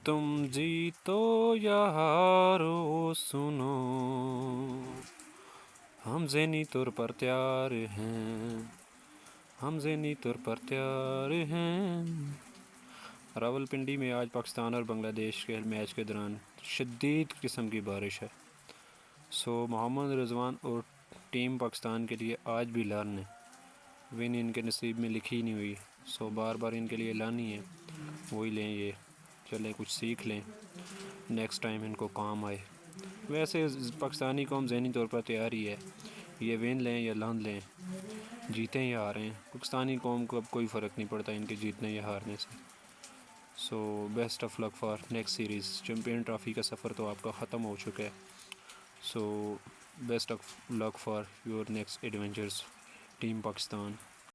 तुम जीतो या हारो सुनो, हम ज़ेनी तौर पर तैयार हैं, हम ज़ेनी तौर पर तैयार हैं। रावलपिंडी में आज पाकिस्तान और बांग्लादेश के मैच के दौरान शदीद किस्म की बारिश है। मोहम्मद रिजवान और टीम पाकिस्तान के लिए आज भी लर्न है, विन इनके नसीब में लिखी नहीं हुई। बार बार इनके लिए लानी है, वही लें ये, चले कुछ सीख लें, नेक्स्ट टाइम इनको काम आए। वैसे पाकिस्तानी कौम ज़हनी तौर पर तैयार ही है, ये विन लें या लन लें, जीतें या हारें, पाकिस्तानी कौम को अब कोई फ़र्क नहीं पड़ता इनके जीतने या हारने से। Best of luck for next series. Champion trophy का सफ़र तो आपका ख़त्म हो चुका है। Best of luck for your next adventures team Pakistan.